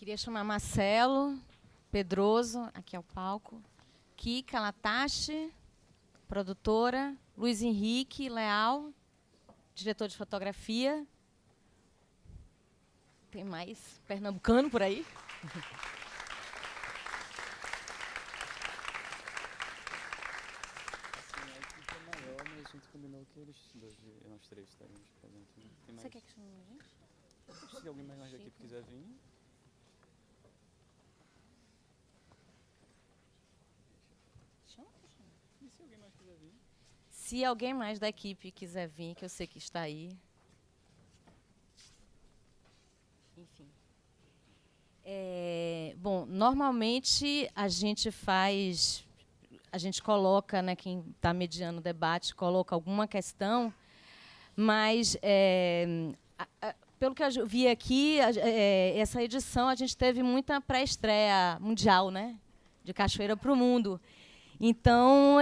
Queria chamar Marcelo Pedroso, aqui ao palco, Kika Latache, produtora, Luiz Henrique Leal, diretor de fotografia. Tem mais pernambucano por aí? A gente combinou que eles dois, nós três estaremos presentes. Você quer que chame a gente? Se alguém mais da equipe quiser vir. Chama? E se alguém mais quiser vir? Se alguém mais da equipe quiser vir, que eu sei que está aí. Enfim. Bom, normalmente a gente coloca, né, quem está mediando o debate, coloca alguma questão, mas, pelo que eu vi aqui, essa edição a gente teve muita pré-estreia mundial, né, de Cachoeira para o Mundo. Então,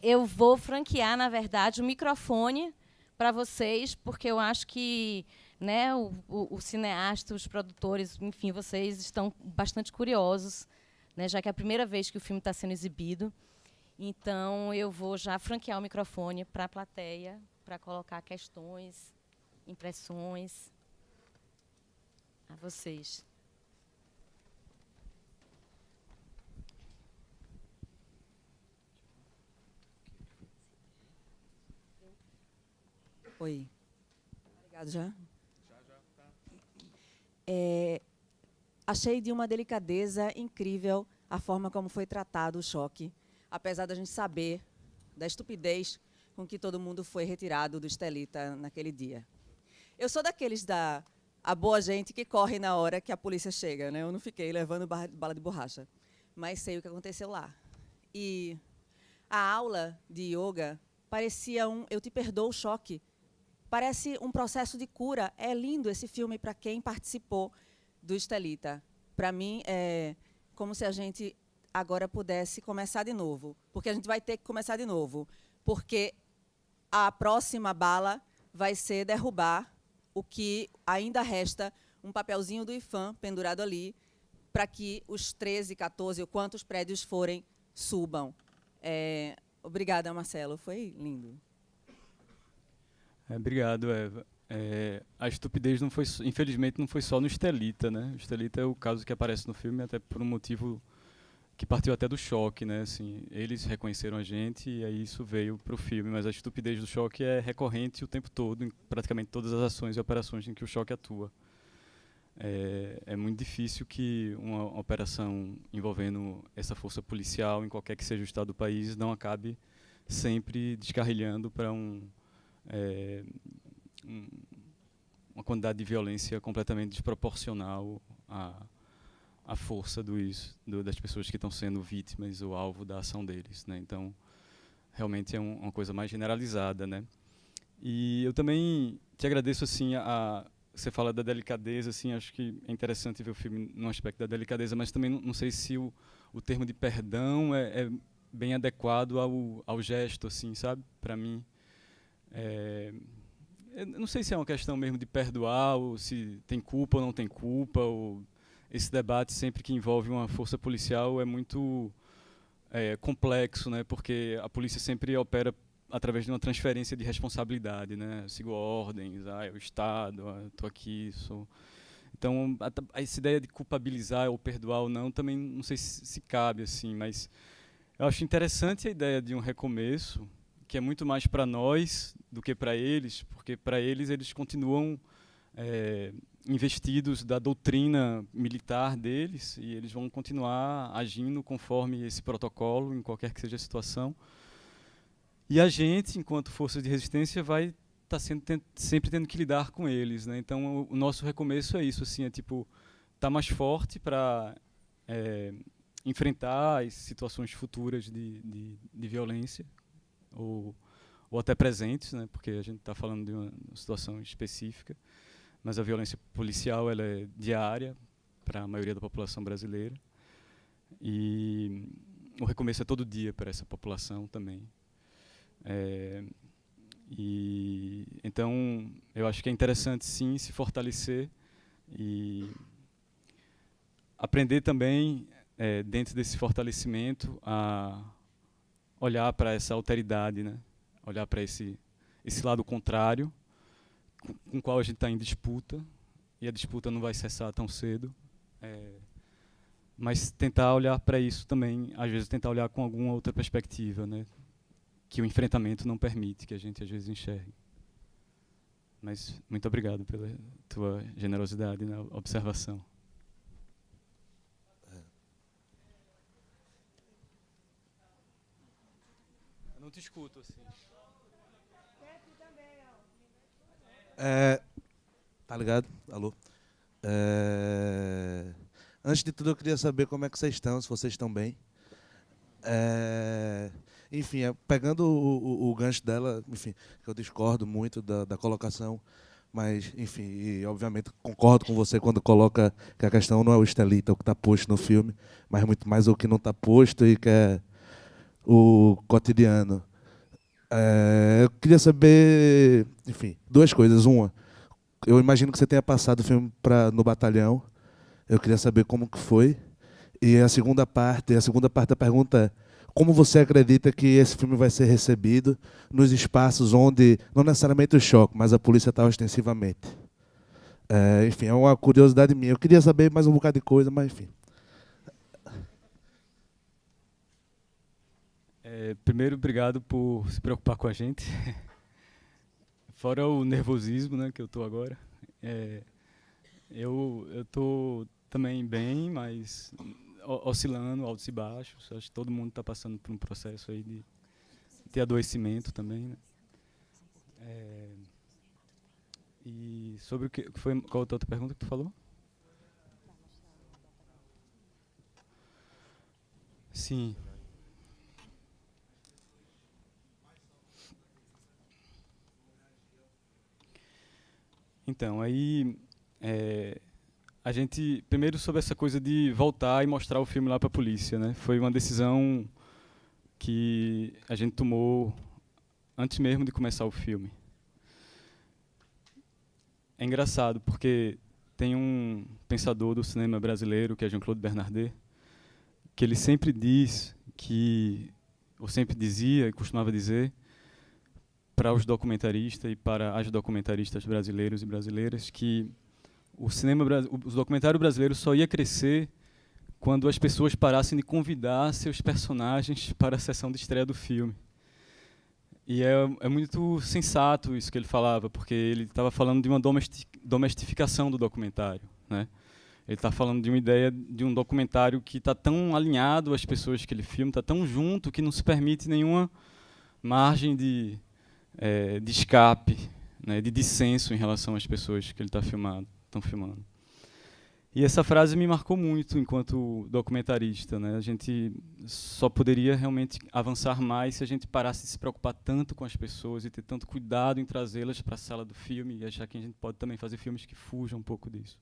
eu vou franquear, na verdade, o microfone para vocês, porque eu acho que, né, o cineasta, os produtores, enfim, vocês estão bastante curiosos, né, já que é a primeira vez que o filme está sendo exibido. Então, eu vou já franquear o microfone para a plateia, para colocar questões, impressões a vocês. Oi. Obrigado já. Achei de uma delicadeza incrível a forma como foi tratado o choque, apesar da gente saber da estupidez com que todo mundo foi retirado do Estelita naquele dia. Eu sou daqueles a boa gente que corre na hora que a polícia chega, né? Eu não fiquei levando bala de borracha, mas sei o que aconteceu lá. E a aula de yoga parecia eu te perdoo o choque. Parece um processo de cura. É lindo esse filme para quem participou do Estelita. Para mim, é como se a gente agora pudesse começar de novo. Porque a gente vai ter que começar de novo. Porque a próxima bala vai ser derrubar o que ainda resta, um papelzinho do IPHAN pendurado ali, para que os 13, 14 ou quantos prédios forem, subam. Obrigada, Marcelo. Foi lindo. Obrigado, Eva. A estupidez não foi, infelizmente, não foi só no Estelita, né? O Estelita é o caso que aparece no filme, até por um motivo que partiu até do choque, né? Assim, eles reconheceram a gente e aí isso veio para o filme, mas a estupidez do choque é recorrente o tempo todo, em praticamente todas as ações e operações em que o choque atua. É muito difícil que uma operação envolvendo essa força policial, em qualquer que seja o estado do país, não acabe sempre descarrilhando para uma quantidade de violência completamente desproporcional à força das pessoas que estão sendo vítimas ou alvo da ação deles, né? Então, realmente é uma coisa mais generalizada, né? E eu também te agradeço, assim, você fala da delicadeza, assim, acho que é interessante ver o filme no aspecto da delicadeza, mas também não sei se o termo de perdão é bem adequado ao gesto, assim, sabe? Para mim, eu não sei se é uma questão mesmo de perdoar, ou se tem culpa ou não tem culpa, ou esse debate sempre que envolve uma força policial é muito complexo, né? Porque a polícia sempre opera através de uma transferência de responsabilidade, né? Eu sigo ordens, é o Estado, estou aqui, sou... Então, essa ideia de culpabilizar ou perdoar ou não, também não sei se cabe, assim, mas eu acho interessante a ideia de um recomeço, que é muito mais para nós do que para eles, porque para eles continuam investidos da doutrina militar deles e eles vão continuar agindo conforme esse protocolo em qualquer que seja a situação. E a gente, enquanto força de resistência, vai estar sempre tendo que lidar com eles, né? Então, o nosso recomeço é isso, assim, é tipo estar mais forte para enfrentar as situações futuras de violência ou até presentes, né? Porque a gente está falando de uma situação específica, mas a violência policial ela é diária para a maioria da população brasileira e o recomeço é todo dia para essa população também. E então eu acho que é interessante sim se fortalecer e aprender também, dentro desse fortalecimento, a olhar para essa alteridade, né? Olhar para esse lado contrário, com o qual a gente está em disputa, e a disputa não vai cessar tão cedo. Mas tentar olhar para isso também, às vezes tentar olhar com alguma outra perspectiva, né? Que o enfrentamento não permite que a gente às vezes enxergue. Mas muito obrigado pela tua generosidade na observação. Eu não te escuto assim. Tá ligado? Alô? Antes de tudo, eu queria saber como é que vocês estão, se vocês estão bem. Enfim, pegando o gancho dela, enfim, que eu discordo muito da colocação, mas, enfim, e obviamente concordo com você quando coloca que a questão não é o estelita, o que está posto no filme, mas muito mais o que não está posto e que é o cotidiano. Eu queria saber, enfim, duas coisas. Uma, eu imagino que você tenha passado o filme no batalhão. Eu queria saber como que foi. E a segunda parte da pergunta é: como você acredita que esse filme vai ser recebido nos espaços onde, não necessariamente o choque, mas a polícia está ostensivamente? Enfim, é uma curiosidade minha. Eu queria saber mais um bocado de coisa, mas enfim. Primeiro, obrigado por se preocupar com a gente. Fora o nervosismo, né, que eu estou agora. Eu estou também bem, mas oscilando, altos e baixos. Acho que todo mundo está passando por um processo aí de ter adoecimento também, né? E sobre o que foi, qual a outra pergunta que tu falou? Sim. Então, aí a gente, primeiro sobre essa coisa de voltar e mostrar o filme lá para a polícia, né? Foi uma decisão que a gente tomou antes mesmo de começar o filme. É engraçado, porque tem um pensador do cinema brasileiro, que é Jean-Claude Bernardet, que ele sempre diz que, ou sempre dizia e costumava dizer, para os documentaristas e para as documentaristas brasileiros e brasileiras, que o documentário brasileiro só ia crescer quando as pessoas parassem de convidar seus personagens para a sessão de estreia do filme. E é muito sensato isso que ele falava, porque ele estava falando de uma domestificação do documentário, né? Ele está falando de uma ideia de um documentário que está tão alinhado às pessoas que ele filma, está tão junto que não se permite nenhuma margem de escape, né, de dissenso em relação às pessoas que ele estão filmando. E essa frase me marcou muito enquanto documentarista, né? A gente só poderia realmente avançar mais se a gente parasse de se preocupar tanto com as pessoas e ter tanto cuidado em trazê-las para a sala do filme e achar que a gente pode também fazer filmes que fujam um pouco disso.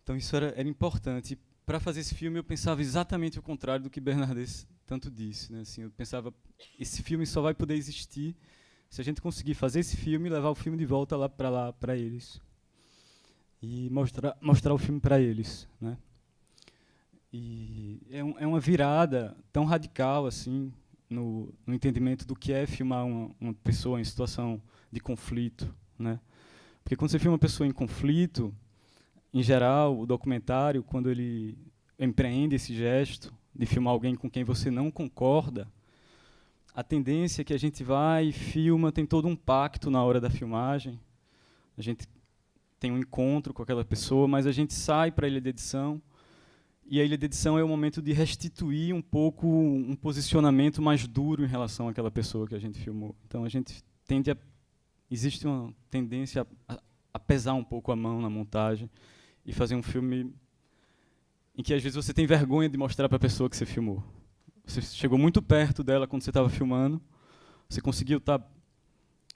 Então isso era importante. Para fazer esse filme eu pensava exatamente o contrário do que Bernardet tanto disse, né? Assim, eu pensava, esse filme só vai poder existir se a gente conseguir fazer esse filme e levar o filme de volta lá para eles. E mostrar o filme para eles, né? E é uma virada tão radical assim no entendimento do que é filmar uma pessoa em situação de conflito, né? Porque quando você filma uma pessoa em conflito, em geral, o documentário, quando ele empreende esse gesto de filmar alguém com quem você não concorda, a tendência é que a gente vai e filma, tem todo um pacto na hora da filmagem, a gente tem um encontro com aquela pessoa, mas a gente sai para a ilha de edição, e a ilha de edição é o momento de restituir um pouco um posicionamento mais duro em relação àquela pessoa que a gente filmou. Então a gente existe uma tendência a pesar um pouco a mão na montagem e fazer um filme em que às vezes você tem vergonha de mostrar para a pessoa que você filmou. Você chegou muito perto dela quando você estava filmando, você conseguiu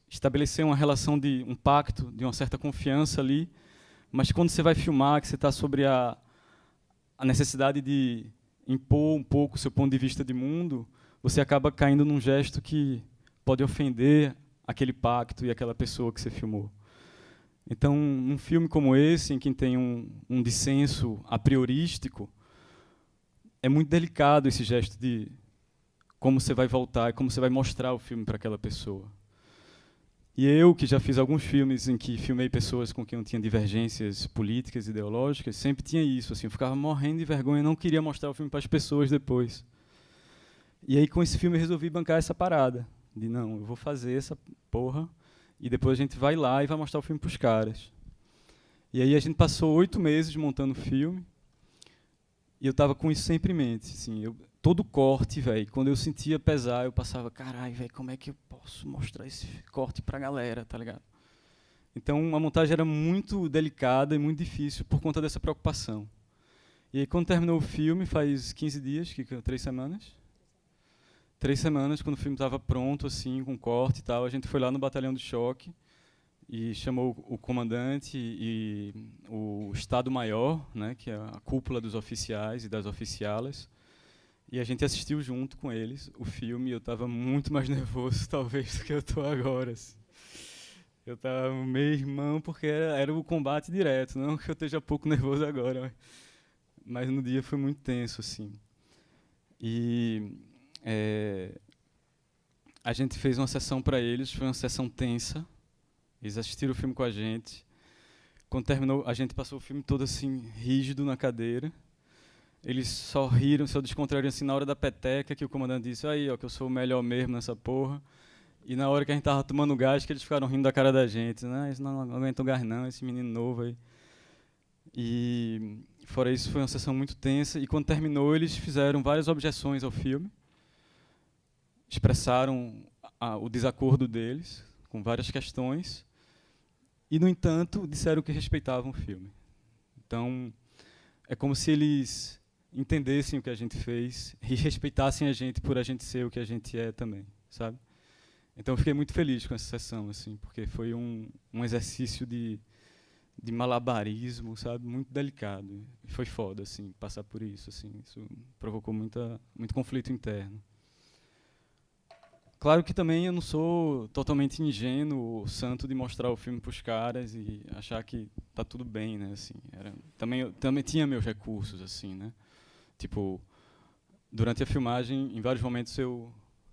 estabelecer uma relação de um pacto, de uma certa confiança ali, mas quando você vai filmar, que você está sobre a necessidade de impor um pouco o seu ponto de vista de mundo, você acaba caindo num gesto que pode ofender aquele pacto e aquela pessoa que você filmou. Então, um filme como esse, em que tem um dissenso a priorístico, é muito delicado esse gesto de como você vai voltar, como você vai mostrar o filme para aquela pessoa. E eu, que já fiz alguns filmes em que filmei pessoas com quem eu tinha divergências políticas, ideológicas, sempre tinha isso, assim, eu ficava morrendo de vergonha e não queria mostrar o filme para as pessoas depois. E aí, com esse filme, eu resolvi bancar essa parada, de não, eu vou fazer essa porra, e depois a gente vai lá e vai mostrar o filme para os caras. E aí a gente passou 8 meses montando o filme, e eu tava com isso sempre em mente, assim, todo corte, velho, quando eu sentia pesar, eu passava, caralho, velho, como é que eu posso mostrar esse corte pra galera, tá ligado? Então, a montagem era muito delicada e muito difícil por conta dessa preocupação. E aí, quando terminou o filme, faz 15 dias, 3 semanas? 3 semanas, quando o filme estava pronto, assim, com corte e tal, a gente foi lá no batalhão de choque e chamou o comandante e o Estado-Maior, né, que é a cúpula dos oficiais e das oficialas, e a gente assistiu junto com eles o filme. E eu estava muito mais nervoso, talvez, do que eu estou agora. Assim. Eu estava meio irmão, porque era o combate direto, não que eu esteja pouco nervoso agora, mas no dia foi muito tenso, assim. E a gente fez uma sessão para eles, foi uma sessão tensa. Eles assistiram o filme com a gente. Quando terminou, a gente passou o filme todo assim, rígido na cadeira. Eles só riram, só descontraíram assim na hora da peteca, que o comandante disse, aí, ó, que eu sou o melhor mesmo nessa porra. E na hora que a gente tava tomando gás, que eles ficaram rindo da cara da gente, né? Isso não aguenta o gás não, esse menino novo aí. E fora isso, foi uma sessão muito tensa. E quando terminou, eles fizeram várias objeções ao filme. Expressaram o desacordo deles, com várias questões. E, no entanto, disseram que respeitavam o filme. Então, é como se eles entendessem o que a gente fez e respeitassem a gente por a gente ser o que a gente é também, sabe? Então eu fiquei muito feliz com essa sessão, assim, porque foi um exercício de malabarismo, sabe, muito delicado. E foi foda, assim, passar por isso, assim, isso provocou muito conflito interno. Claro que também eu não sou totalmente ingênuo, santo de mostrar o filme para os caras e achar que tá tudo bem, né, assim. Eu também tinha meus recursos, assim, né. Tipo, durante a filmagem, em vários momentos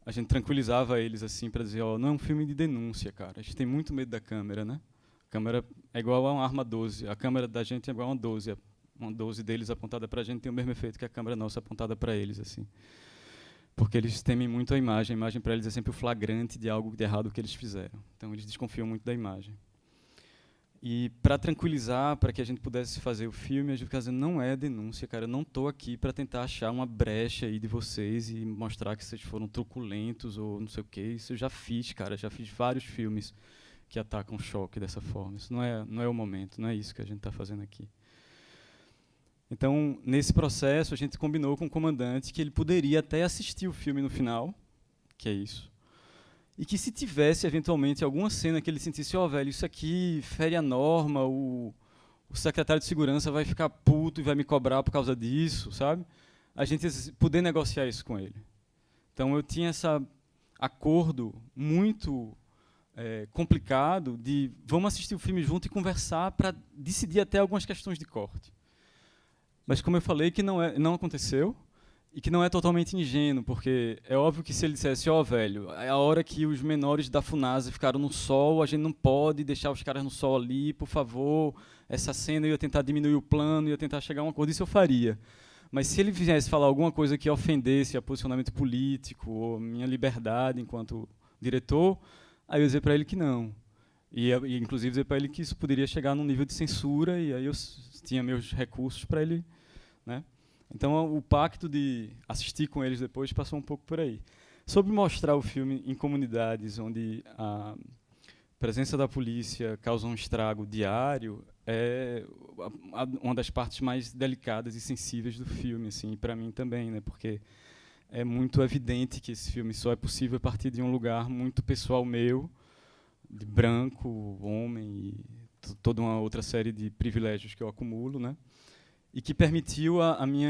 a gente tranquilizava eles assim para dizer, ó, não é um filme de denúncia, cara. A gente tem muito medo da câmera, né? A câmera é igual a uma arma 12. A câmera da gente é igual a uma 12. Uma 12 deles apontada para a gente tem o mesmo efeito que a câmera nossa apontada para eles, assim. Porque eles temem muito a imagem. A imagem para eles é sempre o flagrante de algo de errado que eles fizeram. Então eles desconfiam muito da imagem. E para tranquilizar, para que a gente pudesse fazer o filme, a gente ficava dizendo, não é denúncia, cara, eu não estou aqui para tentar achar uma brecha aí de vocês e mostrar que vocês foram truculentos ou não sei o quê. Isso eu já fiz, cara, já fiz vários filmes que atacam choque dessa forma. Isso não é o momento, não é isso que a gente está fazendo aqui. Então, nesse processo, a gente combinou com o comandante que ele poderia até assistir o filme no final, que é isso, e que se tivesse, eventualmente, alguma cena que ele sentisse, ó, velho, isso aqui fere a norma, o secretário de segurança vai ficar puto e vai me cobrar por causa disso, sabe? A gente poder negociar isso com ele. Então, eu tinha esse acordo muito complicado de vamos assistir o filme junto e conversar para decidir até algumas questões de corte. Mas, como eu falei, que não aconteceu, e que não é totalmente ingênuo, porque é óbvio que se ele dissesse, ó, velho, é a hora que os menores da FUNASA ficaram no sol, a gente não pode deixar os caras no sol ali, por favor, essa cena eu ia tentar diminuir o plano, ia tentar chegar a um acordo, isso eu faria. Mas se ele viesse falar alguma coisa que ofendesse a posicionamento político, ou minha liberdade enquanto diretor, aí eu ia dizer para ele que não. E inclusive dizer para ele que isso poderia chegar num nível de censura, e aí eu tinha meus recursos para ele, né? Então, o pacto de assistir com eles depois passou um pouco por aí. Sobre mostrar o filme em comunidades onde a presença da polícia causa um estrago diário, é uma das partes mais delicadas e sensíveis do filme, assim, e para mim também, né, porque é muito evidente que esse filme só é possível a partir de um lugar muito pessoal meu, de branco, homem, e toda uma outra série de privilégios que eu acumulo, né, e que permitiu a minha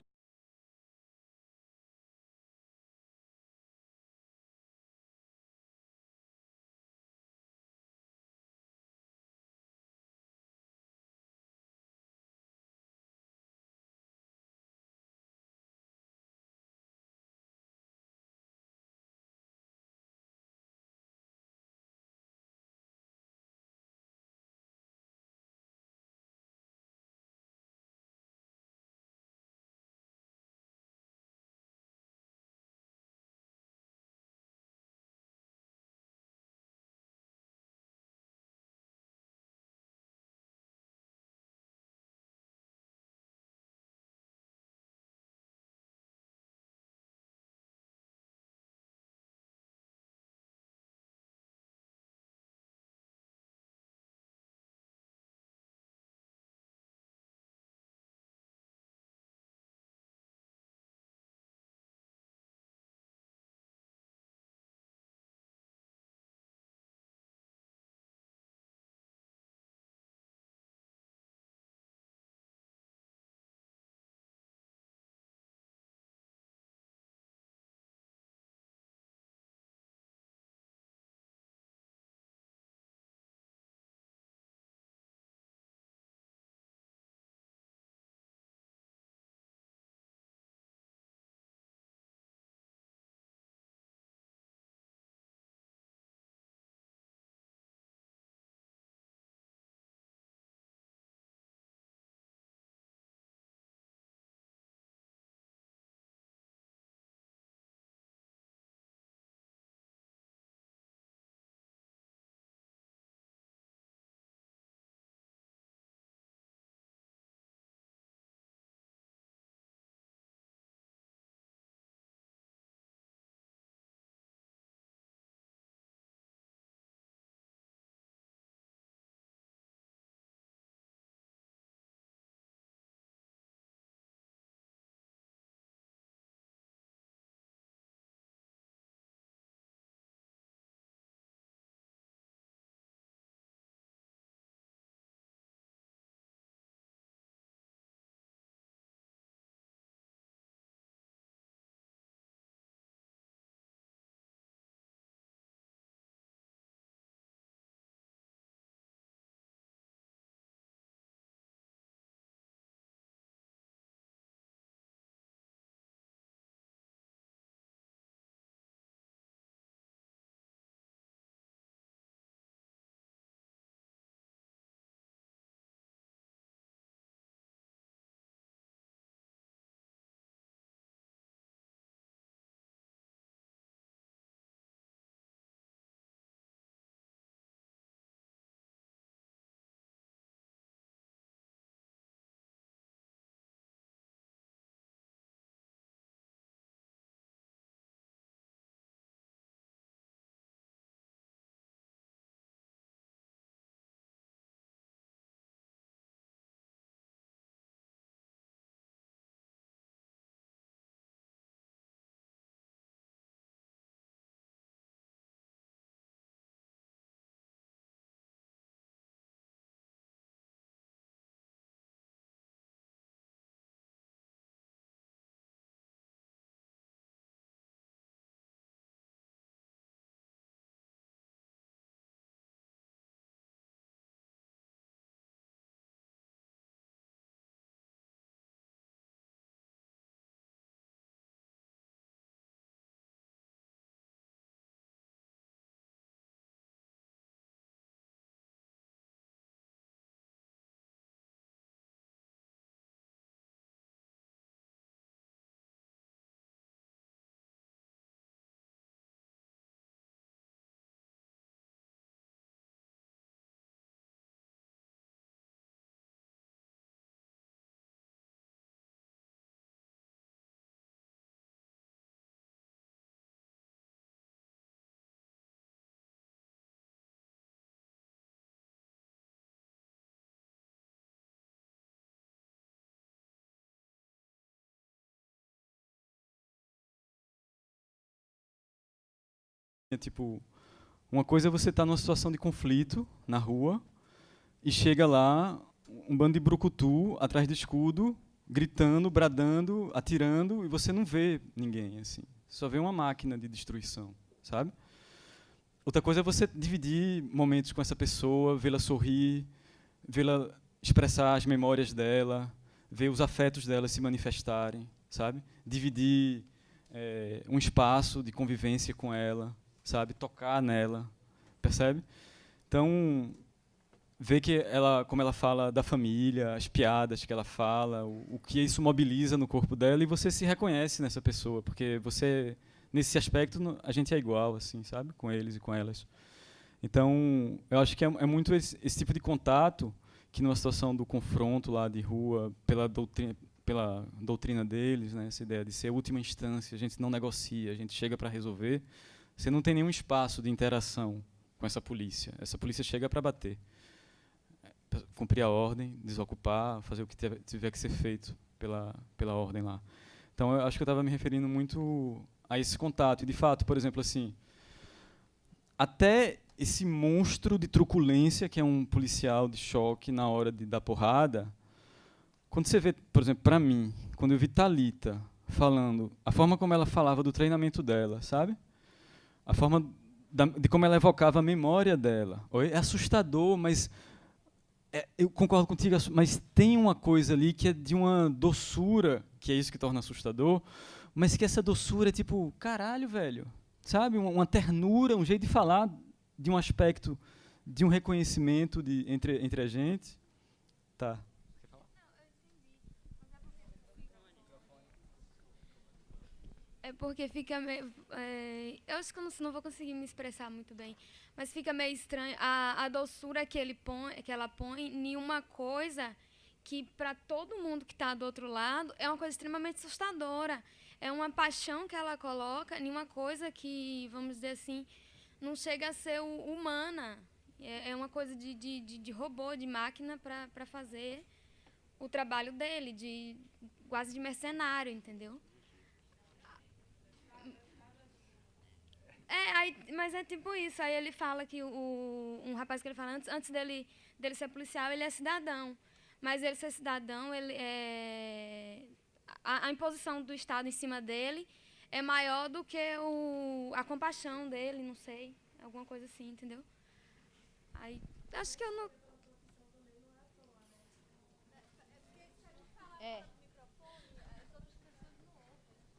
Tipo, uma coisa é você estar numa situação de conflito na rua e chega lá um bando de brucutu atrás de escudo, gritando, bradando, atirando, e você não vê ninguém, assim. Só vê uma máquina de destruição, sabe? Outra coisa é você dividir momentos com essa pessoa, vê-la sorrir, vê-la expressar as memórias dela, ver os afetos dela se manifestarem, sabe? Dividir um espaço de convivência com ela, sabe? Tocar nela, percebe? Então, ver que como ela fala da família, as piadas que ela fala, o que isso mobiliza no corpo dela, e você se reconhece nessa pessoa, porque você, nesse aspecto, a gente é igual, assim, sabe? Com eles e com elas. Então, eu acho que é muito esse tipo de contato que, numa situação do confronto lá de rua, pela doutrina deles, né, essa ideia de ser a última instância, a gente não negocia, a gente chega para resolver, você não tem nenhum espaço de interação com essa polícia. Essa polícia chega para bater, cumprir a ordem, desocupar, fazer o que tiver que ser feito pela ordem lá. Então, eu acho que eu estava me referindo muito a esse contato. E, de fato, por exemplo, assim, até esse monstro de truculência que é um policial de choque na hora de dar porrada, quando você vê, por exemplo, para mim, quando eu vi Thalita falando, a forma como ela falava do treinamento dela, sabe? A forma de como ela evocava a memória dela. É assustador, mas eu concordo contigo, mas tem uma coisa ali que é de uma doçura, que é isso que torna assustador, mas que essa doçura é tipo, caralho, velho, sabe? Uma ternura, um jeito de falar de um aspecto, de um reconhecimento entre a gente. Tá. É porque fica meio... eu acho que eu não vou conseguir me expressar muito bem, mas fica meio estranho a doçura que ela põe em uma coisa que, para todo mundo que está do outro lado, é uma coisa extremamente assustadora. É uma paixão que ela coloca em uma coisa que, vamos dizer assim, não chega a ser humana. É uma coisa de robô, de máquina para fazer o trabalho dele, quase de mercenário, entendeu? Mas é tipo isso. Aí ele fala que um rapaz que ele fala antes dele ser policial, ele é cidadão. Mas ele ser cidadão, a imposição do Estado em cima dele é maior do que a compaixão dele, não sei, alguma coisa assim, entendeu? Aí, acho que eu não...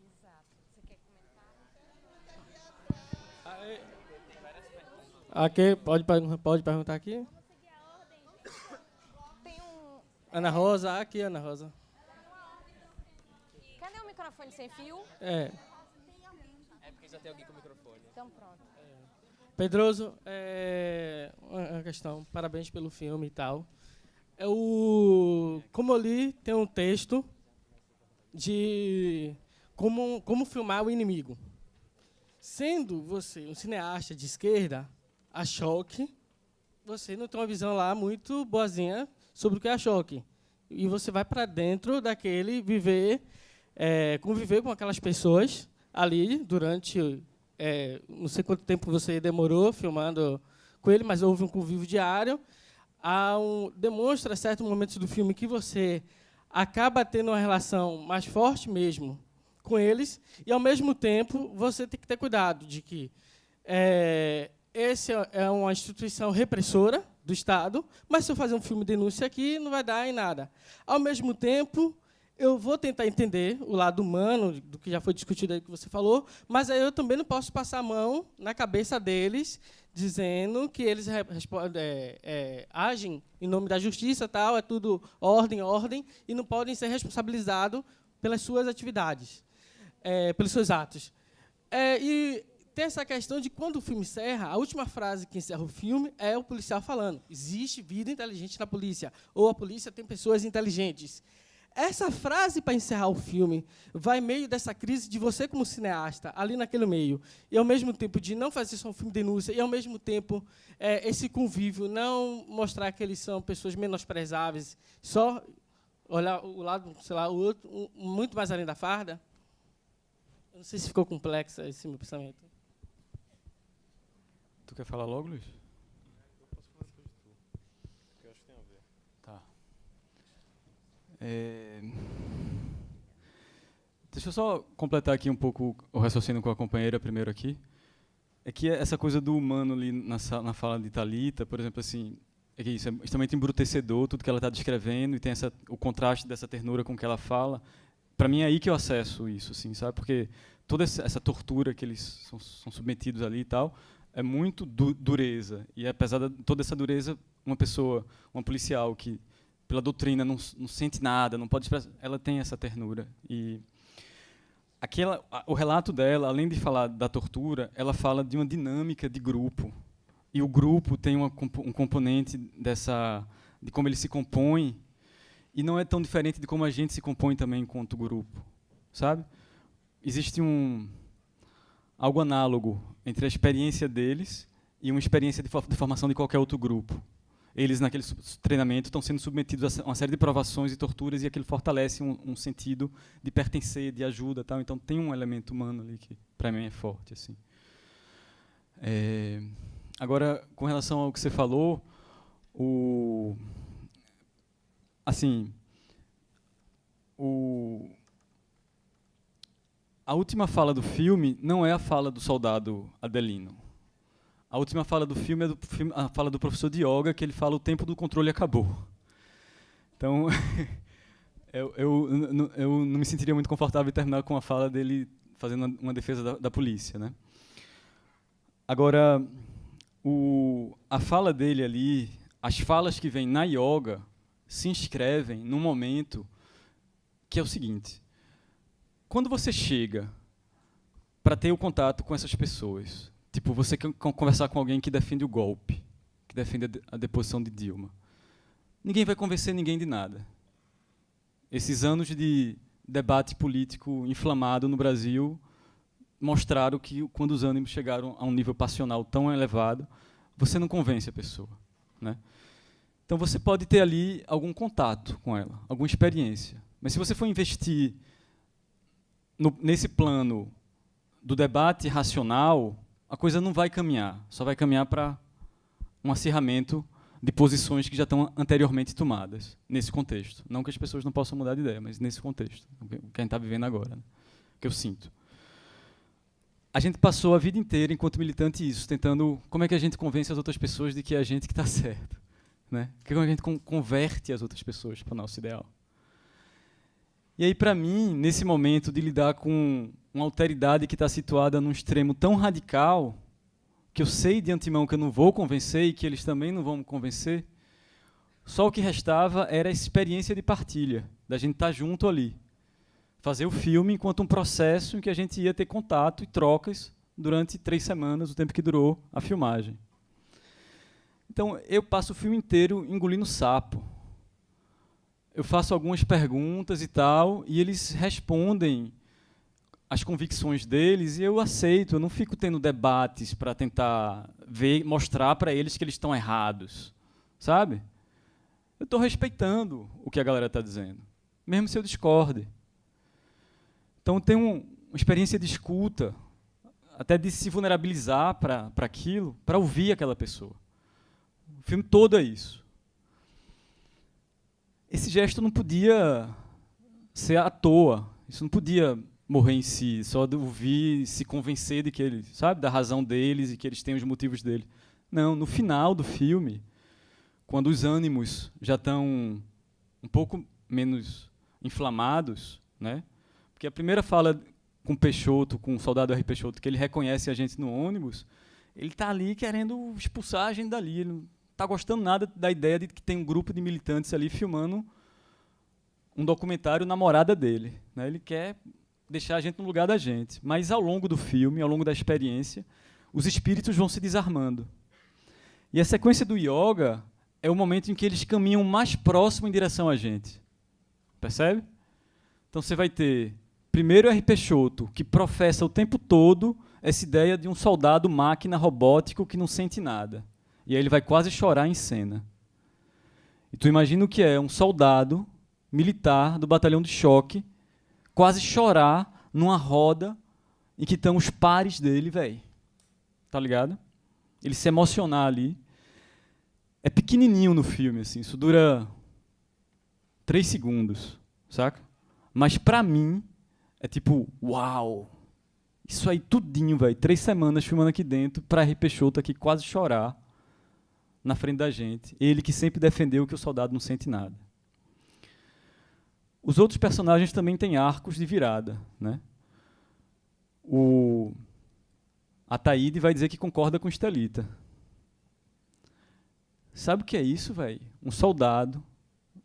Exato. Você quer comentar? Aqui, pode perguntar aqui? Tem Ana Rosa, aqui, Ana Rosa. Cadê o microfone sem fio? É. É porque já tem alguém com o microfone. Então, pronto. Pedroso, uma questão, parabéns pelo filme e tal. Como eu li, tem um texto de como filmar o inimigo. Sendo você um cineasta de esquerda, a Choque, você não tem uma visão lá muito boazinha sobre o que é a Choque. E você vai para dentro daquele conviver com aquelas pessoas ali durante... não sei quanto tempo você demorou filmando com ele, mas houve um convívio diário. Demonstra certos momentos do filme que você acaba tendo uma relação mais forte mesmo com eles, e, ao mesmo tempo, você tem que ter cuidado de que esse é uma instituição repressora do Estado, mas se eu fazer um filme de denúncia aqui, não vai dar em nada. Ao mesmo tempo, eu vou tentar entender o lado humano, do que já foi discutido aí, que você falou, mas aí eu também não posso passar a mão na cabeça deles, dizendo que eles agem em nome da justiça, tal, é tudo ordem, e não podem ser responsabilizados pelas suas atividades, pelos seus atos. E tem essa questão de, quando o filme encerra, a última frase que encerra o filme é o policial falando: existe vida inteligente na polícia, ou a polícia tem pessoas inteligentes. Essa frase, para encerrar o filme, vai meio dessa crise de você, como cineasta, ali naquele meio, e, ao mesmo tempo, de não fazer só um filme de denúncia, e, ao mesmo tempo, esse convívio, não mostrar que eles são pessoas menosprezáveis, só olhar o lado, sei lá, o outro, muito mais além da farda. Eu não sei se ficou complexo esse meu pensamento. Tu quer falar logo, Luiz? Tá. Deixa eu só completar aqui um pouco o raciocínio com a companheira primeiro aqui. É que essa coisa do humano ali na fala de Thalita, por exemplo, assim, é que isso é extremamente embrutecedor, tudo que ela está descrevendo, e tem o contraste dessa ternura com que ela fala. Para mim é aí que eu acesso isso, assim, sabe? Porque toda essa tortura que eles são submetidos ali e tal, é muito dureza. E apesar de toda essa dureza, uma policial que, pela doutrina, não sente nada, não pode expressar, ela tem essa ternura. E o relato dela, além de falar da tortura, ela fala de uma dinâmica de grupo. E o grupo tem um componente de como ele se compõe, e não é tão diferente de como a gente se compõe também enquanto grupo, sabe? Existe algo análogo entre a experiência deles e uma experiência de formação de qualquer outro grupo. Eles, naquele treinamento, estão sendo submetidos a uma série de provações e torturas, e aquilo fortalece um sentido de pertencer, de ajuda, tal. Então tem um elemento humano ali que, para mim, é forte, assim. Agora, com relação ao que você falou, a última fala do filme não é a fala do soldado Adelino. A última fala do filme é a fala do professor de yoga, que ele fala: o tempo do controle acabou. Então, eu não me sentiria muito confortável em terminar com a fala dele fazendo uma defesa da polícia, né? Agora, a fala dele ali, as falas que vêm na yoga, se inscrevem num momento que é o seguinte: quando você chega para ter o contato com essas pessoas, tipo, você quer conversar com alguém que defende o golpe, que defende a deposição de Dilma, ninguém vai convencer ninguém de nada. Esses anos de debate político inflamado no Brasil mostraram que, quando os ânimos chegaram a um nível passional tão elevado, você não convence a pessoa, né? Então você pode ter ali algum contato com ela, alguma experiência. Mas se você for investir nesse plano do debate racional, a coisa não vai caminhar, só vai caminhar para um acirramento de posições que já estão anteriormente tomadas, nesse contexto. Não que as pessoas não possam mudar de ideia, mas nesse contexto, o que a gente está vivendo agora, né? Que eu sinto. A gente passou a vida inteira, enquanto militante, isso, tentando como é que a gente convence as outras pessoas de que é a gente que está certo, né? Como a gente converte as outras pessoas para o nosso ideal. E aí, para mim, nesse momento de lidar com uma alteridade que está situada num extremo tão radical, que eu sei de antemão que eu não vou convencer e que eles também não vão me convencer, só o que restava era a experiência de partilha, da gente estar junto ali. Fazer o filme enquanto um processo em que a gente ia ter contato e trocas durante 3 semanas, o tempo que durou a filmagem. Então, eu passo o filme inteiro engolindo sapo. Eu faço algumas perguntas e tal, e eles respondem as convicções deles, e eu aceito. Eu não fico tendo debates para tentar mostrar para eles que eles estão errados, sabe? Eu estou respeitando o que a galera está dizendo, mesmo se eu discorde. Então, tem uma experiência de escuta, até de se vulnerabilizar para aquilo, para ouvir aquela pessoa. O filme todo é isso. Esse gesto não podia ser à toa. Isso não podia morrer em si, só de ouvir, se convencer de que eles, sabe, da razão deles e que eles têm os motivos deles. Não, no final do filme, quando os ânimos já estão um pouco menos inflamados, né? Porque a primeira fala com Peixoto, com o soldado R. Peixoto, que ele reconhece a gente no ônibus, ele está ali querendo expulsar a gente dali. Ele não está gostando nada da ideia de que tem um grupo de militantes ali filmando um documentário namorada dele, né? Ele quer deixar a gente no lugar da gente. Mas, ao longo do filme, ao longo da experiência, os espíritos vão se desarmando. E a sequência do yoga é o momento em que eles caminham mais próximo em direção a gente. Percebe? Então, você vai ter, primeiro, R. Peixoto, que professa o tempo todo essa ideia de um soldado máquina robótico que não sente nada. E aí ele vai quase chorar em cena. E tu imagina o que é um soldado militar do batalhão de choque quase chorar numa roda em que estão os pares dele, velho. Tá ligado? ele se emocionar ali. É pequenininho no filme, assim, isso dura 3 segundos, saca? Mas pra mim é tipo, uau! Isso aí tudinho, velho. 3 semanas filmando aqui dentro pra RP Show tá aqui quase chorar na frente da gente. Ele que sempre defendeu que o soldado não sente nada. Os outros personagens também têm arcos de virada, né? O Ataíde vai dizer que concorda com Estelita. Sabe o que é isso, velho? Um soldado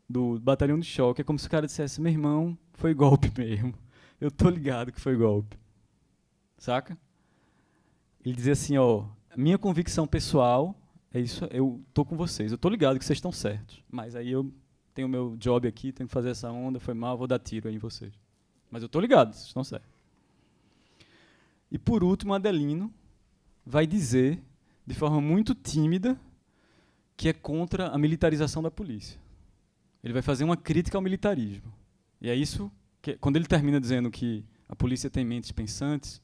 do batalhão de choque, é como se o cara dissesse, meu irmão, foi golpe mesmo. Eu tô ligado que foi golpe. Saca? Ele dizia assim, ó, minha convicção pessoal é isso, eu tô com vocês, eu tô ligado que vocês estão certos, mas aí eu tenho o meu job aqui, tenho que fazer essa onda, foi mal, vou dar tiro aí em vocês. Mas eu tô ligado, vocês estão certos. E por último, Adelino vai dizer, de forma muito tímida, que é contra a militarização da polícia. Ele vai fazer uma crítica ao militarismo. E é isso que, quando ele termina dizendo que a polícia tem mentes pensantes,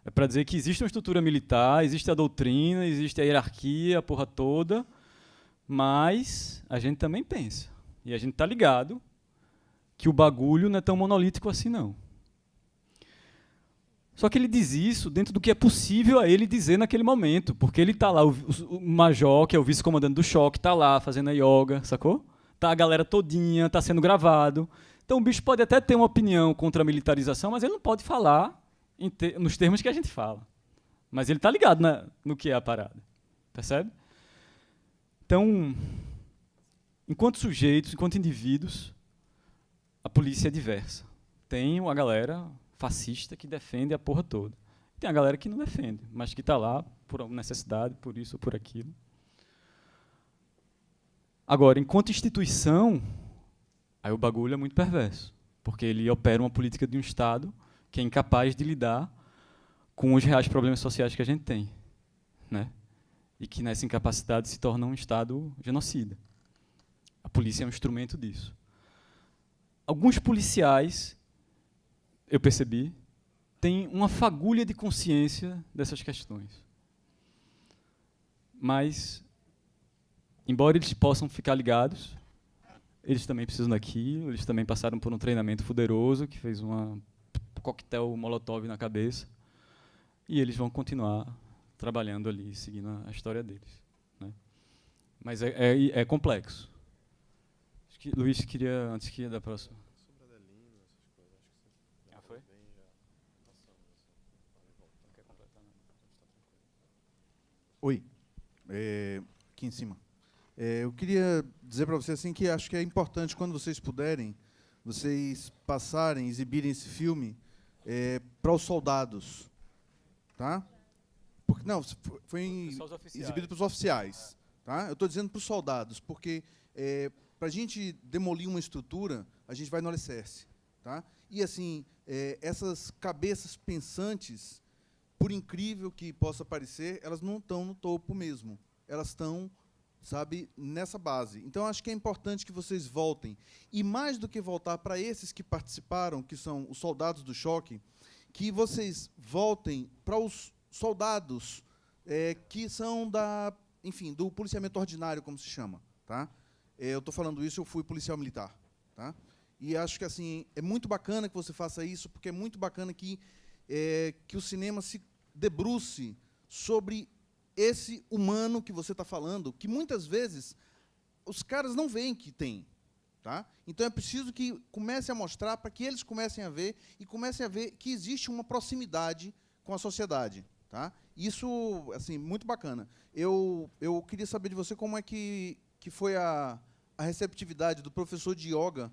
é para dizer que existe uma estrutura militar, existe a doutrina, existe a hierarquia, a porra toda, mas a gente também pensa. E a gente está ligado que o bagulho não é tão monolítico assim, não. Só que ele diz isso dentro do que é possível a ele dizer naquele momento, porque ele está lá, o major, que é o vice-comandante do choque, está lá fazendo a yoga, sacou? Tá a galera todinha, está sendo gravado. Então o bicho pode até ter uma opinião contra a militarização, mas ele não pode falar nos termos que a gente fala. Mas ele está ligado no que é a parada. Percebe? Então, enquanto sujeitos, enquanto indivíduos, a polícia é diversa. Tem a galera fascista que defende a porra toda. Tem a galera que não defende, mas que está lá por necessidade, por isso ou por aquilo. Agora, enquanto instituição, aí o bagulho é muito perverso, porque ele opera uma política de um Estado que é incapaz de lidar com os reais problemas sociais que a gente tem, né? E que nessa incapacidade se torna um Estado genocida. A polícia é um instrumento disso. Alguns policiais, eu percebi, têm uma fagulha de consciência dessas questões. Mas, embora eles possam ficar ligados, eles também precisam daquilo, eles também passaram por um treinamento fuderoso, que fez um coquetel molotov na cabeça, e eles vão continuar trabalhando ali, seguindo a história deles, né? Mas é complexo. Acho que Luiz queria, antes que da próxima. Foi? Oi, aqui em cima. Eu queria dizer para você assim que acho que é importante, quando vocês puderem, vocês passarem, exibirem esse filme para os soldados, tá? Porque não, foi exibido para os oficiais, tá? Eu estou dizendo para os soldados, porque para a gente demolir uma estrutura, a gente vai no alicerce, tá? E assim, essas cabeças pensantes, por incrível que possa parecer, elas não estão no topo mesmo. Elas estão, sabe, nessa base. Então, acho que é importante que vocês voltem. E, mais do que voltar para esses que participaram, que são os soldados do choque, que vocês voltem para os soldados que são enfim, do policiamento ordinário, como se chama. Tá? Eu estou falando isso, eu fui policial militar. Tá? E acho que assim, é muito bacana que você faça isso, porque é muito bacana que o cinema se debruce sobre esse humano que você está falando, que muitas vezes os caras não veem que tem. Tá? Então é preciso que comece a mostrar para que eles comecem a ver e comecem a ver que existe uma proximidade com a sociedade. Tá? Isso, assim, muito bacana. Eu queria saber de você como é que foi a receptividade do professor de yoga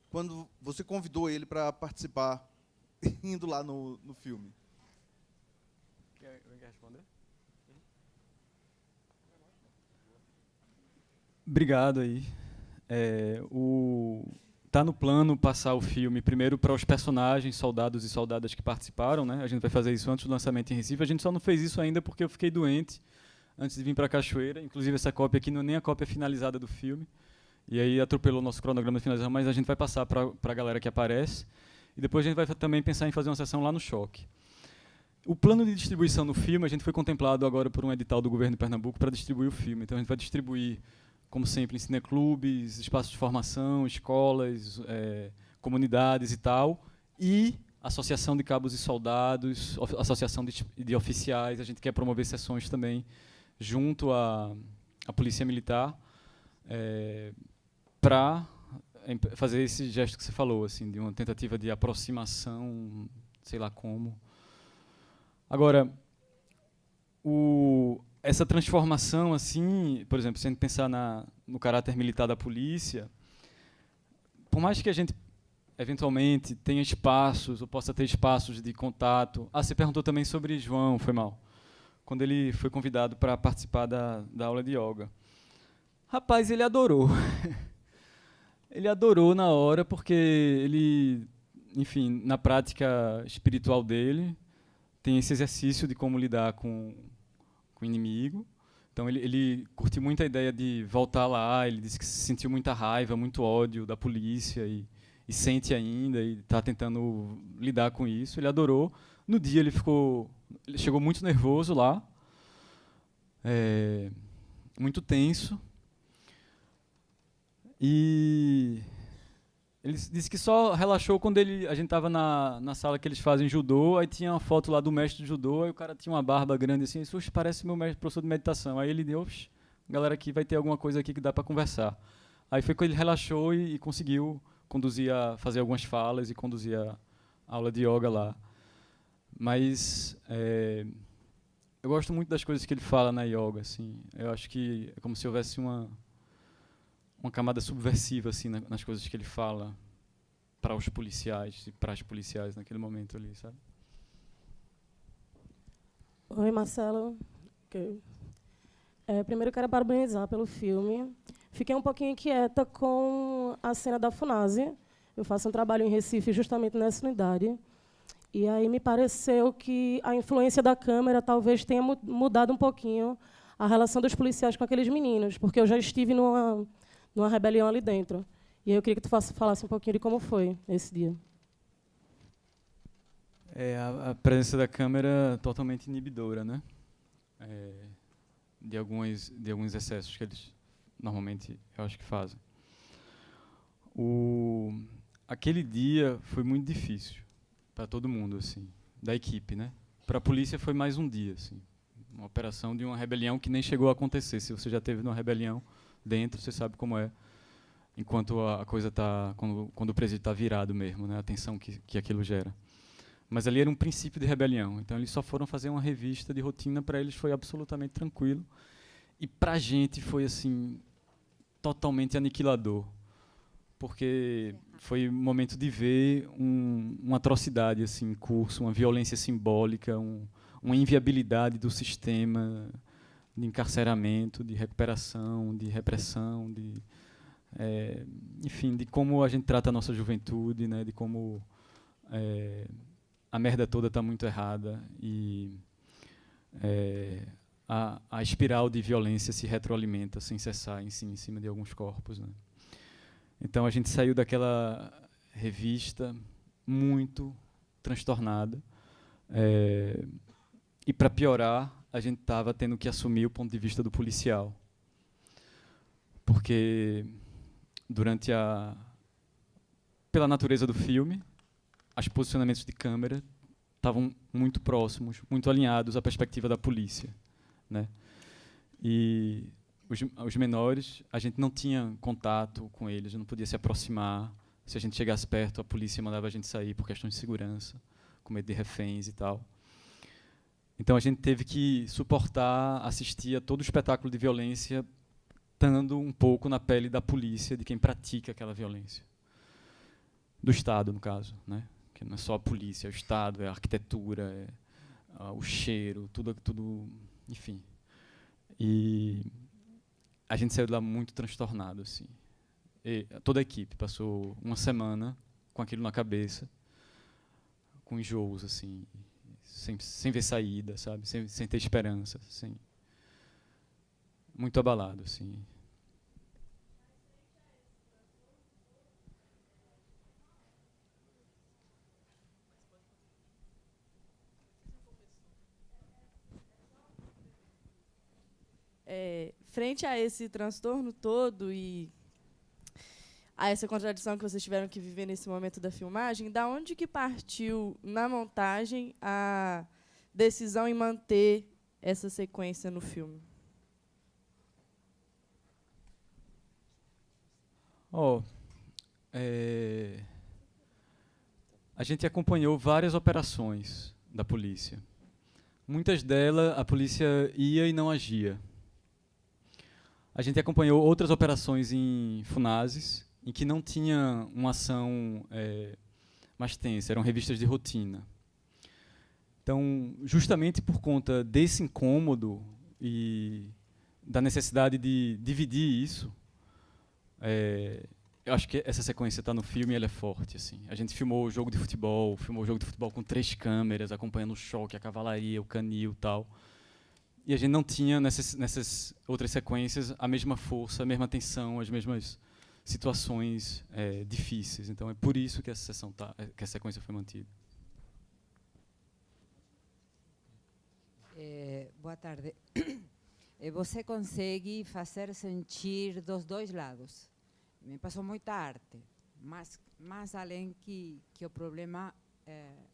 quando você convidou ele para participar, indo lá no filme. Quer responder? Obrigado aí. Tá no plano passar o filme primeiro para os personagens, soldados e soldadas que participaram, né? A gente vai fazer isso antes do lançamento em Recife. A gente só não fez isso ainda porque eu fiquei doente antes de vir para Cachoeira. Inclusive, essa cópia aqui não é nem a cópia finalizada do filme. E aí atropelou o nosso cronograma de finalização, mas a gente vai passar para a galera que aparece. E depois a gente vai também pensar em fazer uma sessão lá no Choque. O plano de distribuição do filme, a gente foi contemplado agora por um edital do governo de Pernambuco para distribuir o filme. Então a gente vai distribuir, como sempre, em cineclubes, espaços de formação, escolas, comunidades e tal, e associação de cabos e soldados, associação de oficiais. A gente quer promover sessões também junto à Polícia Militar, para fazer esse gesto que você falou, assim, de uma tentativa de aproximação, sei lá como. Agora, essa transformação, assim, por exemplo, se a gente pensar no caráter militar da polícia, por mais que a gente eventualmente tenha espaços, ou possa ter espaços de contato. Você perguntou também sobre João, foi mal, quando ele foi convidado para participar da aula de yoga. Rapaz, ele adorou. Ele adorou na hora, porque ele, enfim, na prática espiritual dele, tem esse exercício de como lidar com o inimigo. Então ele curtiu muito a ideia de voltar lá. Ele disse que sentiu muita raiva, muito ódio da polícia e sente ainda, e está tentando lidar com isso. Ele adorou. No dia ele chegou muito nervoso lá, muito tenso. E ele disse que só relaxou quando a gente estava na sala que eles fazem judô, aí tinha uma foto lá do mestre de judô, aí o cara tinha uma barba grande assim, isso parece meu professor de meditação. Aí ele deu, galera, aqui vai ter alguma coisa aqui que dá para conversar. Aí foi quando ele relaxou e conseguiu fazer algumas falas e conduzir a aula de yoga lá. Mas eu gosto muito das coisas que ele fala na yoga, assim. Eu acho que é como se houvesse uma camada subversiva, assim, nas coisas que ele fala para os policiais e para as policiais naquele momento ali, sabe? Oi, Marcelo. Okay. Primeiro eu quero parabenizar pelo filme. Fiquei um pouquinho inquieta com a cena da FUNASE. Eu faço um trabalho em Recife justamente nessa unidade. E aí me pareceu que a influência da câmera talvez tenha mudado um pouquinho a relação dos policiais com aqueles meninos, porque eu já estive numa rebelião ali dentro. E aí eu queria que tu falasse um pouquinho de como foi esse dia. A presença da câmera totalmente inibidora, né? De alguns excessos que eles normalmente, eu acho que fazem. Aquele dia foi muito difícil para todo mundo, assim, da equipe, né? Para a polícia foi mais um dia, assim, uma operação de uma rebelião que nem chegou a acontecer. Se você já teve numa rebelião dentro, você sabe como é. Enquanto a coisa está, quando o presídio está virado mesmo, né? A tensão que aquilo gera. Mas ali era um princípio de rebelião. Então eles só foram fazer uma revista de rotina. Para eles foi absolutamente tranquilo. E para a gente foi assim totalmente aniquilador, porque foi um momento de ver uma atrocidade assim em curso, uma violência simbólica, uma inviabilidade do sistema de encarceramento, de recuperação, de repressão, enfim, de como a gente trata a nossa juventude, né, de como a merda toda está muito errada e a espiral de violência se retroalimenta sem cessar em cima de alguns corpos, né? Então a gente saiu daquela revista muito transtornada, e para piorar a gente estava tendo que assumir o ponto de vista do policial, porque pela natureza do filme, os posicionamentos de câmera estavam muito próximos, muito alinhados à perspectiva da polícia, né? E os menores, a gente não tinha contato com eles, não podia se aproximar. Se a gente chegasse perto, a polícia mandava a gente sair por questões de segurança, com medo de reféns e tal. Então a gente teve que suportar, assistir a todo o espetáculo de violência, estando um pouco na pele da polícia, de quem pratica aquela violência. Do Estado, no caso, né? Que não é só a polícia, é o Estado, é a arquitetura, o cheiro, tudo, enfim. E a gente saiu de lá muito transtornado, assim. E toda a equipe passou uma semana com aquilo na cabeça, com enjoos, assim, sem ver saída, sabe? Sem ter esperança, assim. Muito abalado, assim. frente a esse transtorno todo e a essa contradição que vocês tiveram que viver nesse momento da filmagem, da onde que partiu na montagem a decisão em manter essa sequência no filme? A gente acompanhou várias operações da polícia. Muitas delas a polícia ia e não agia. A gente acompanhou outras operações em Funazes, em que não tinha uma ação mais tensa, eram revistas de rotina. Então, justamente por conta desse incômodo e da necessidade de dividir isso, eu acho que essa sequência está no filme e ela é forte. Assim. A gente filmou o jogo de futebol com 3 câmeras, acompanhando o choque, a cavalaria, o canil e tal. E a gente não tinha, nessas outras sequências, a mesma força, a mesma tensão, as mesmas situações difíceis. Então, é por isso que essa sequência foi mantida. Boa tarde. Você consegue fazer sentir dos dois lados. Me passou muita arte, mais além que o problema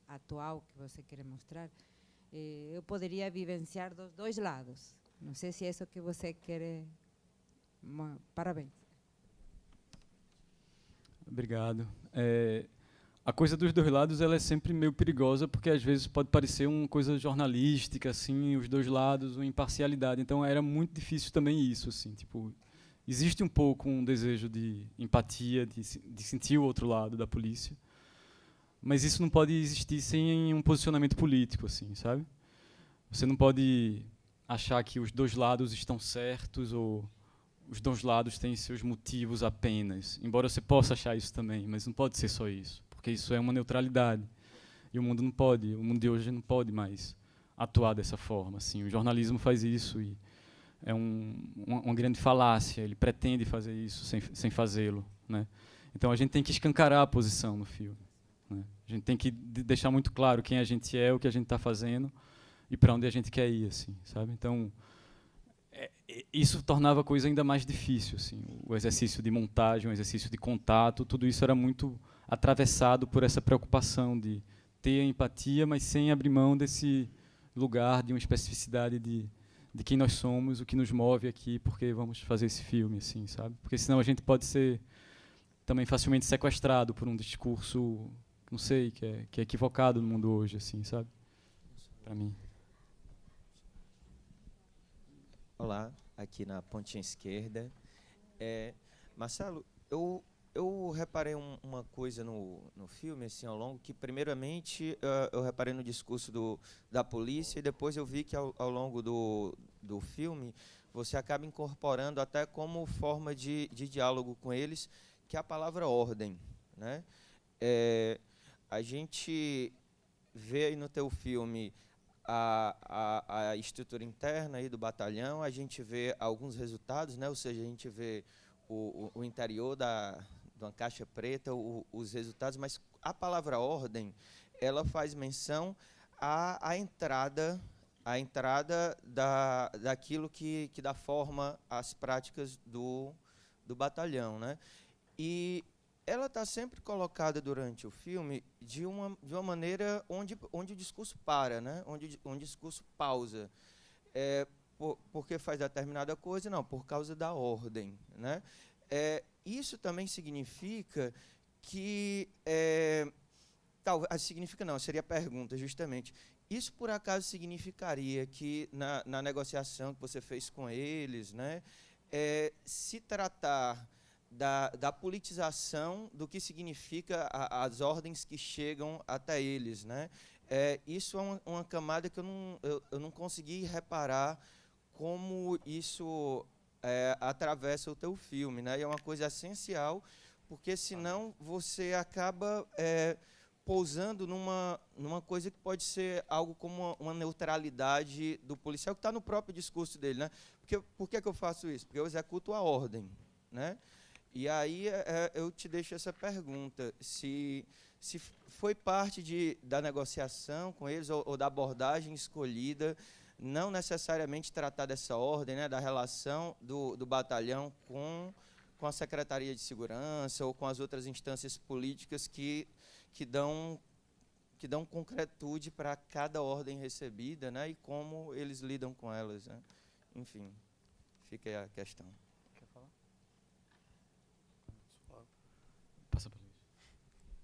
atual que você quer mostrar, eu poderia vivenciar dos dois lados. Não sei se é isso que você quer. Parabéns. Obrigado. A coisa dos dois lados ela é sempre meio perigosa, porque às vezes pode parecer uma coisa jornalística, assim, os dois lados, uma imparcialidade. Então era muito difícil também isso, assim, tipo, existe um pouco um desejo de empatia, de sentir o outro lado da polícia, mas isso não pode existir sem um posicionamento político, assim, sabe? Você não pode achar que os dois lados estão certos ou os dois lados têm seus motivos apenas, embora você possa achar isso também, mas não pode ser só isso, porque isso é uma neutralidade. E o mundo de hoje não pode mais atuar dessa forma. Assim. O jornalismo faz isso e é uma grande falácia, ele pretende fazer isso sem fazê-lo. Né? Então a gente tem que escancarar a posição no filme. Né? A gente tem que deixar muito claro quem a gente é, o que a gente está fazendo e para onde a gente quer ir. Assim, sabe? Então, isso tornava a coisa ainda mais difícil. Assim. O exercício de montagem, o exercício de contato, tudo isso era muito atravessado por essa preocupação de ter a empatia, mas sem abrir mão desse lugar de uma especificidade de quem nós somos, o que nos move aqui, porque vamos fazer esse filme, assim, sabe? Porque senão a gente pode ser também facilmente sequestrado por um discurso, não sei, que é equivocado no mundo hoje, assim, sabe? Para mim. Olá, aqui na pontinha esquerda. Marcelo, eu reparei uma coisa no filme, assim, ao longo, que primeiramente eu reparei no discurso da polícia e depois eu vi que ao longo do filme você acaba incorporando até como forma de diálogo com eles, que é a palavra ordem. Né? A gente vê aí no teu filme a estrutura interna aí do batalhão, a gente vê alguns resultados, né? Ou seja, a gente vê o interior de uma caixa preta, os resultados, mas a palavra ordem, ela faz menção à entrada daquilo que dá forma às práticas do batalhão. Né? E ela está sempre colocada durante o filme de uma maneira onde o discurso para, né? onde o discurso pausa. Porque faz determinada coisa? Não, por causa da ordem. Né? Isso também significa que... significa não, seria a pergunta, justamente. Isso, por acaso, significaria que, na negociação que você fez com eles, né, se tratar da politização do que significa as ordens que chegam até eles? Né? Isso é uma camada que eu não consegui reparar como isso atravessa o teu filme, né? E é uma coisa essencial, porque senão você acaba pousando numa coisa que pode ser algo como uma neutralidade do policial, que está no próprio discurso dele. Né? Por que eu faço isso? Porque eu executo a ordem. Né? E aí eu te deixo essa pergunta, se foi parte da negociação com eles ou da abordagem escolhida não necessariamente tratar dessa ordem, né, da relação do batalhão com a Secretaria de Segurança ou com as outras instâncias políticas que dão concretude para cada ordem recebida, né, e como eles lidam com elas, né. Enfim, fica aí a questão. Quer falar? Passa para mim.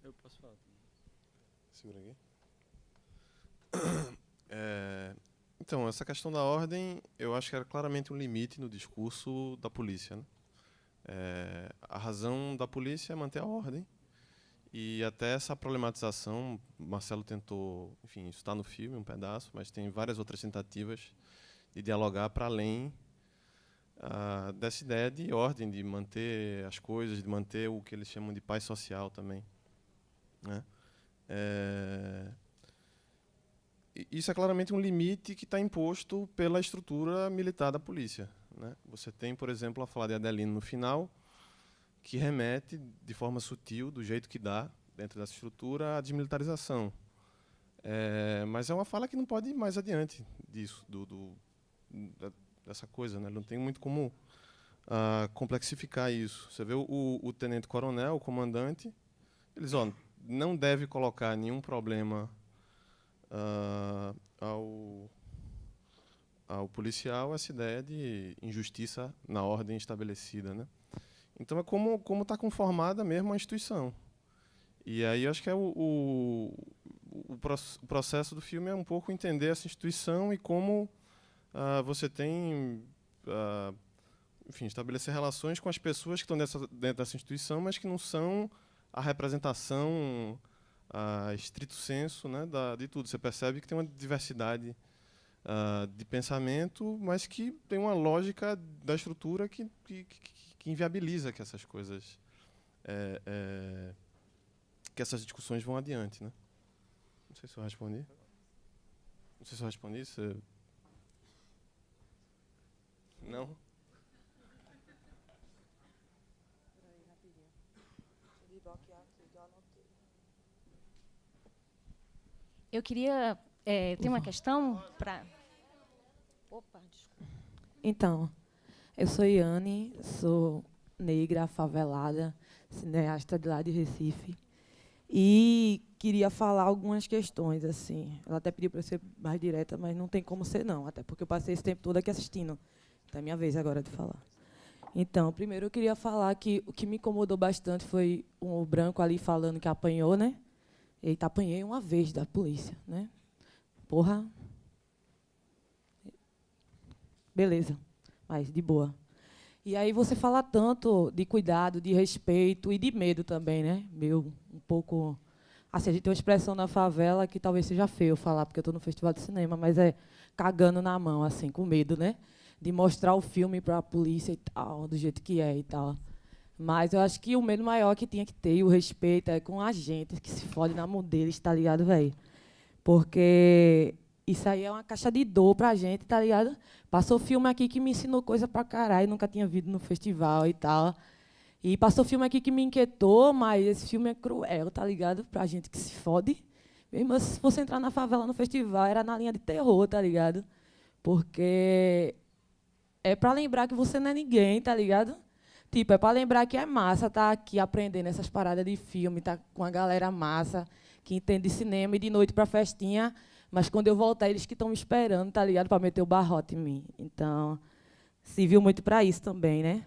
Eu posso falar também. Segura aqui. Então, essa questão da ordem, eu acho que era claramente um limite no discurso da polícia, né? A razão da polícia é manter a ordem, e até essa problematização, Marcelo tentou, enfim, isso está no filme, um pedaço, mas tem várias outras tentativas de dialogar para além dessa ideia de ordem, de manter as coisas, de manter o que eles chamam de paz social também, né? Isso é claramente um limite que está imposto pela estrutura militar da polícia, né? Você tem, por exemplo, a fala de Adelino no final, que remete de forma sutil, do jeito que dá, dentro dessa estrutura, à desmilitarização. Mas é uma fala que não pode ir mais adiante disso, dessa coisa, né? Não tem muito como complexificar isso. Você vê o tenente-coronel, o comandante, eles não deve colocar nenhum problema ao policial, essa ideia de injustiça na ordem estabelecida, né? Então é como está conformada mesmo a instituição. E aí eu acho que o processo do filme é um pouco entender essa instituição e como você tem, enfim, estabelecer relações com as pessoas que estão dentro dessa instituição, mas que não são a representação estrito sensu, né, de tudo. Você percebe que tem uma diversidade de pensamento, mas que tem uma lógica da estrutura que inviabiliza que essas coisas, que essas discussões vão adiante, né? Não sei se eu respondi. Não sei se eu respondi. Não? Eu queria... tem uma questão para... Opa, desculpa. Então, eu sou Iane, sou negra, favelada, cineasta de lá de Recife. E queria falar algumas questões, assim. Ela até pediu para eu ser mais direta, mas não tem como ser, não. Até porque eu passei esse tempo todo aqui assistindo. Então é minha vez agora de falar. Então, primeiro eu queria falar que o que me incomodou bastante foi o branco ali falando que apanhou, né? Eita, apanhei uma vez da polícia, né? Porra. Beleza, mas de boa. E aí você fala tanto de cuidado, de respeito e de medo também, né? Um pouco... Assim, a gente tem uma expressão na favela que talvez seja feio falar, porque eu estou no festival de cinema, mas é cagando na mão, assim, com medo, né? De mostrar o filme para a polícia e tal, do jeito que é e tal. Mas eu acho que o medo maior que tinha que ter, e o respeito, é com a gente que se fode na mão deles, tá ligado, velho? Porque isso aí é uma caixa de dor pra gente, tá ligado? Passou filme aqui que me ensinou coisa pra caralho, nunca tinha visto no festival e tal. E passou filme aqui que me inquietou, mas esse filme é cruel, tá ligado? Pra gente que se fode. Mesmo se fosse entrar na favela no festival, era na linha de terror, tá ligado? Porque é pra lembrar que você não é ninguém, tá ligado? Tipo, é pra lembrar que é massa tá aqui aprendendo essas paradas de filme, tá com a galera massa, que entende de cinema e de noite pra festinha, mas quando eu voltar, eles que estão me esperando, tá ligado? Pra meter o barrote em mim. Então, serviu muito pra isso também, né?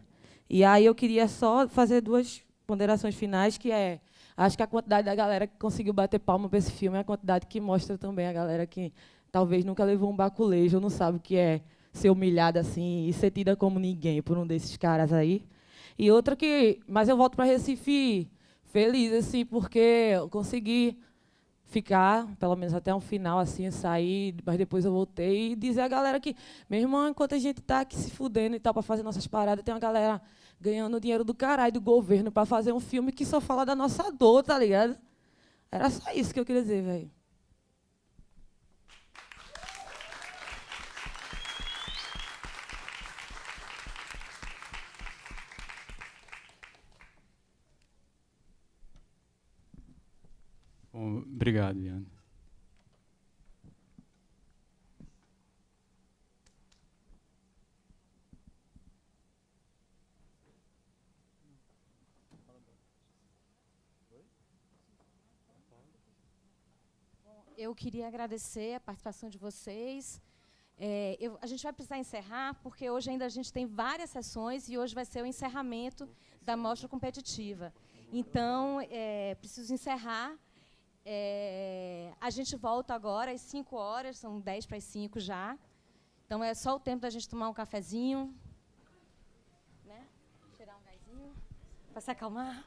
E aí eu queria só fazer duas ponderações finais, que é, acho que a quantidade da galera que conseguiu bater palma pra esse filme é a quantidade que mostra também a galera que talvez nunca levou um baculejo, não sabe o que é ser humilhada assim e ser tida como ninguém por um desses caras aí. E outra que... Mas eu volto para Recife feliz, assim, porque eu consegui ficar, pelo menos até um final, assim, sair, mas depois eu voltei e dizer à galera que, mesmo enquanto a gente está aqui se fudendo e tal, para fazer nossas paradas, tem uma galera ganhando dinheiro do caralho, do governo, para fazer um filme que só fala da nossa dor, tá ligado? Era só isso que eu queria dizer, velho. Bom, obrigado, Ian. Eu queria agradecer a participação de vocês. A gente vai precisar encerrar, porque hoje ainda a gente tem várias sessões e hoje vai ser o encerramento da mostra competitiva. Então, preciso encerrar. A gente volta agora às 5 horas, são 10 para as 5 já. Então, é só o tempo da gente tomar um cafezinho, né? Tirar um gásinho, para se acalmar.